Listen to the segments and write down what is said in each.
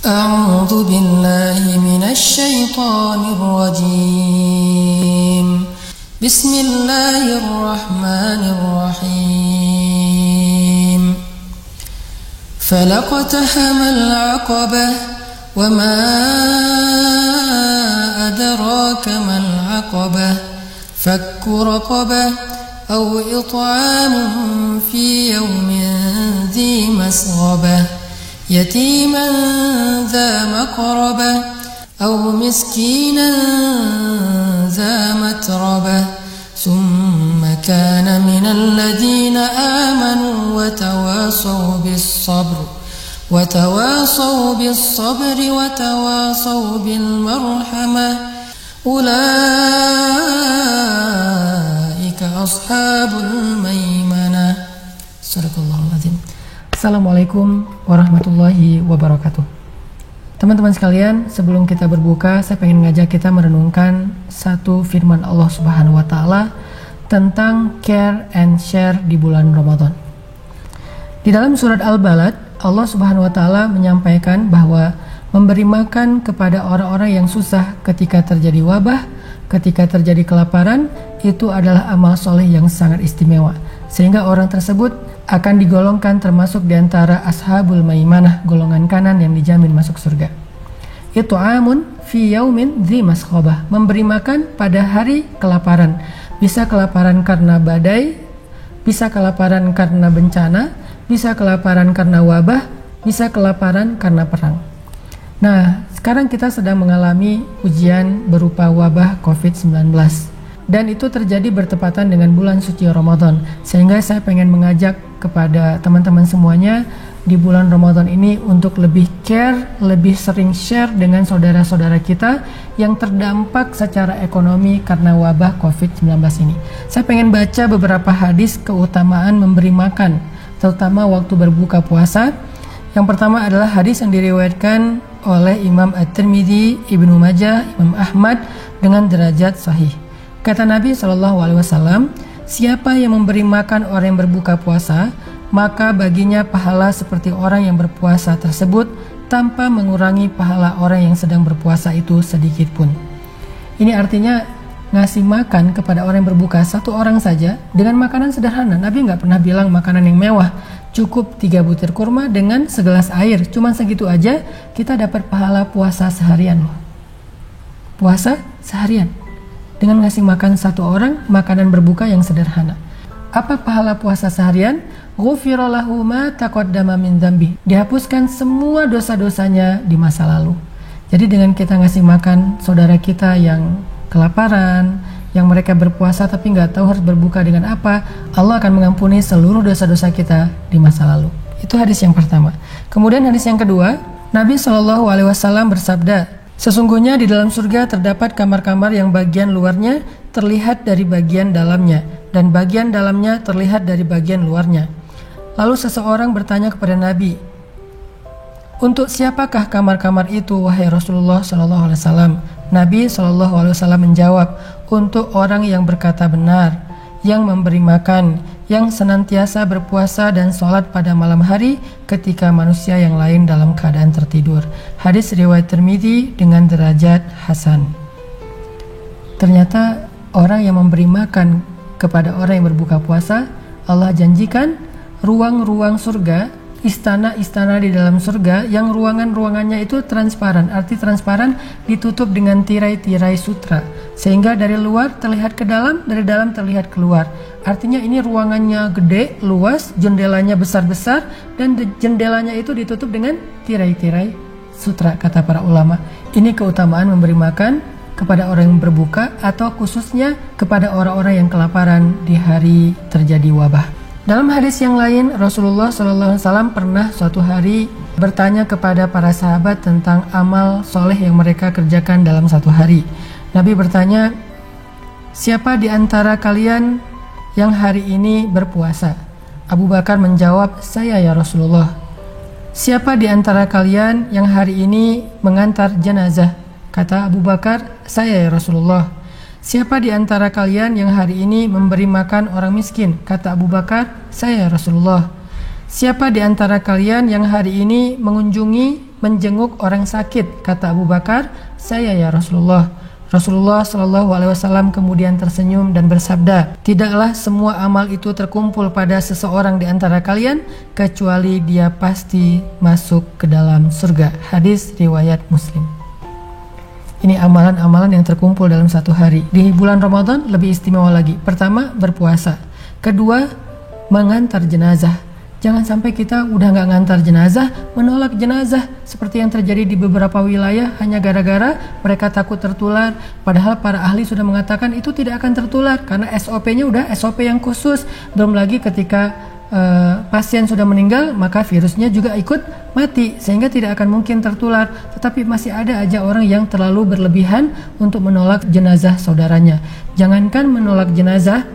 أعوذ بالله من الشيطان الرجيم بسم الله الرحمن الرحيم فلاقتحم العقبة وما أدراك ما العقبة فك رقبة أو إطعام في يوم ذي مسغبة يتيما ذا مقربة أو مسكينا ذا متربة ثم كان من الذين آمنوا وتواصوا بالصبر وتواصوا بالمرحمة أولئك أصحاب الميمنة. Sadaqallahul Azim. Assalamualaikum warahmatullahi wabarakatuh. Teman-teman sekalian, sebelum kita berbuka, saya pengen ngajak kita merenungkan satu firman Allah Subhanahu wa taala tentang care and share di bulan Ramadan. Di dalam surat Al-Balad, Allah Subhanahu wa taala menyampaikan bahwa memberi makan kepada orang-orang yang susah ketika terjadi wabah, ketika terjadi kelaparan, itu adalah amal soleh yang sangat istimewa, sehingga orang tersebut akan digolongkan termasuk di antara ashabul maimanah, golongan kanan yang dijamin masuk surga. Itu amun fi yaumin dzi masghobah, memberi makan pada hari kelaparan. Bisa kelaparan karena badai, bisa kelaparan karena bencana, bisa kelaparan karena wabah, bisa kelaparan karena perang. Nah, sekarang kita sedang mengalami ujian berupa wabah COVID-19. Dan itu terjadi bertepatan dengan bulan suci Ramadan. Sehingga saya pengen mengajak kepada teman-teman semuanya di bulan Ramadan ini untuk lebih care, lebih sering share dengan saudara-saudara kita yang terdampak secara ekonomi karena wabah COVID-19 ini. Saya pengen baca beberapa hadis keutamaan memberi makan, terutama waktu berbuka puasa. Yang pertama adalah hadis yang diriwayatkan oleh Imam At-Tirmidzi, Ibnu Majah, Imam Ahmad dengan derajat sahih. Kata Nabi SAW, siapa yang memberi makan orang yang berbuka puasa, maka baginya pahala seperti orang yang berpuasa tersebut tanpa mengurangi pahala orang yang sedang berpuasa itu sedikit pun. Ini artinya ngasih makan kepada orang yang berbuka satu orang saja dengan makanan sederhana. Nabi nggak pernah bilang makanan yang mewah. Cukup 3 butir kurma dengan segelas air. Cuman segitu aja kita dapat pahala puasa seharian loh. Puasa seharian. Dengan ngasih makan satu orang makanan berbuka yang sederhana. Apa pahala puasa seharian? Ghufira lahu ma taqaddama min dzambi. Dihapuskan semua dosa-dosanya di masa lalu. Jadi dengan kita ngasih makan saudara kita yang kelaparan, yang mereka berpuasa tapi nggak tahu harus berbuka dengan apa, Allah akan mengampuni seluruh dosa-dosa kita di masa lalu. Itu hadis yang pertama. Kemudian hadis yang kedua, Nabi SAW bersabda, sesungguhnya di dalam surga terdapat kamar-kamar yang bagian luarnya terlihat dari bagian dalamnya, dan bagian dalamnya terlihat dari bagian luarnya. Lalu seseorang bertanya kepada Nabi, untuk siapakah kamar-kamar itu, wahai Rasulullah SAW? Nabi SAW menjawab, untuk orang yang berkata benar, yang memberi makan, yang senantiasa berpuasa dan sholat pada malam hari ketika manusia yang lain dalam keadaan tertidur. Hadis riwayat Tirmidzi dengan derajat hasan. Ternyata orang yang memberi makan kepada orang yang berbuka puasa, Allah janjikan ruang-ruang surga, istana-istana di dalam surga yang ruangan-ruangannya itu transparan. Arti transparan ditutup dengan tirai-tirai sutra, sehingga dari luar terlihat ke dalam, dari dalam terlihat keluar. Artinya ini ruangannya gede, luas, jendelanya besar-besar, dan jendelanya itu ditutup dengan tirai-tirai sutra, kata para ulama. Ini keutamaan memberi makan kepada orang yang berbuka, atau khususnya kepada orang-orang yang kelaparan di hari terjadi wabah. Dalam hadis yang lain, Rasulullah SAW pernah suatu hari bertanya kepada para sahabat tentang amal soleh yang mereka kerjakan dalam satu hari. Nabi bertanya, siapa di antara kalian yang hari ini berpuasa? Abu Bakar menjawab, saya ya Rasulullah. Siapa di antara kalian yang hari ini mengantar jenazah? Kata Abu Bakar, saya ya Rasulullah. Siapa di antara kalian yang hari ini memberi makan orang miskin? Kata Abu Bakar, saya ya Rasulullah. Siapa di antara kalian yang hari ini mengunjungi menjenguk orang sakit. Kata Abu Bakar, saya ya Rasulullah. Rasulullah Shallallahu Alaihi Wasallam kemudian tersenyum dan bersabda, tidaklah semua amal itu terkumpul pada seseorang di antara kalian kecuali dia pasti masuk ke dalam surga. Hadis riwayat Muslim. Ini amalan-amalan yang terkumpul dalam satu hari. Di bulan Ramadan lebih istimewa lagi. Pertama, berpuasa. Kedua, mengantar jenazah. Jangan sampai kita udah nggak ngantar jenazah, menolak jenazah seperti yang terjadi di beberapa wilayah hanya gara-gara mereka takut tertular. Padahal para ahli sudah mengatakan itu tidak akan tertular karena SOP-nya udah SOP yang khusus. Belum lagi ketika pasien sudah meninggal, maka virusnya juga ikut mati sehingga tidak akan mungkin tertular. Tetapi masih ada aja orang yang terlalu berlebihan untuk menolak jenazah saudaranya. Jangankan menolak jenazah,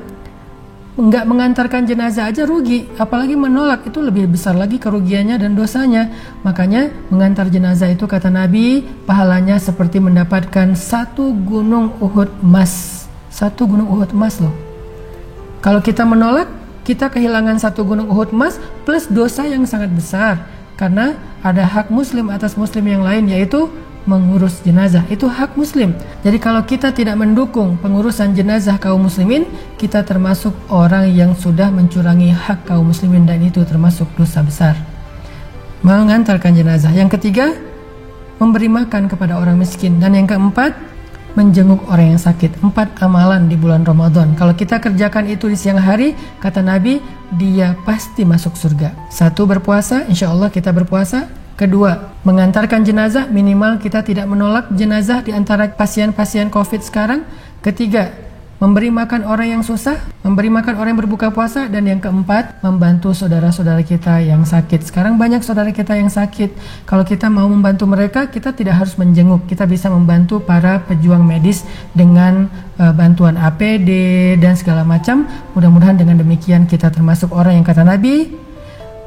nggak mengantarkan jenazah aja rugi, apalagi menolak itu lebih besar lagi kerugiannya dan dosanya. Makanya mengantar jenazah itu kata Nabi pahalanya seperti mendapatkan 1 gunung Uhud emas. 1 gunung Uhud emas loh. Kalau kita menolak, kita kehilangan 1 gunung Uhud emas plus dosa yang sangat besar karena ada hak muslim atas muslim yang lain, yaitu mengurus jenazah. Itu hak muslim. Jadi kalau kita tidak mendukung pengurusan jenazah kaum muslimin, kita termasuk orang yang sudah mencurangi hak kaum muslimin dan itu termasuk dosa besar. Mengantarkan jenazah. Yang ketiga, memberi makan kepada orang miskin. Dan yang keempat, menjenguk orang yang sakit. 4 amalan di bulan Ramadan. Kalau kita kerjakan itu di siang hari, kata Nabi, dia pasti masuk surga. 1, berpuasa, insya Allah kita berpuasa. Kedua, mengantarkan jenazah, minimal kita tidak menolak jenazah di antara pasien-pasien COVID sekarang. Ketiga, memberi makan orang yang susah, memberi makan orang yang berbuka puasa. Dan yang keempat, membantu saudara-saudara kita yang sakit. Sekarang banyak saudara kita yang sakit. Kalau kita mau membantu mereka, kita tidak harus menjenguk. Kita bisa membantu para pejuang medis dengan bantuan APD dan segala macam. Mudah-mudahan dengan demikian kita termasuk orang yang kata Nabi,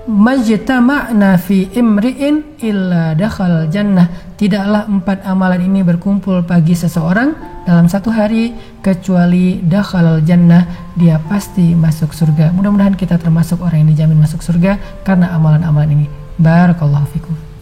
majtama'na fi imri'in illa dakhal jannah. Tidaklah 4 amalan ini berkumpul bagi seseorang dalam satu hari kecuali dakhalal jannah, dia pasti masuk surga. Mudah-mudahan kita termasuk orang yang dijamin masuk surga karena amalan-amalan ini. Barakallahu fikum.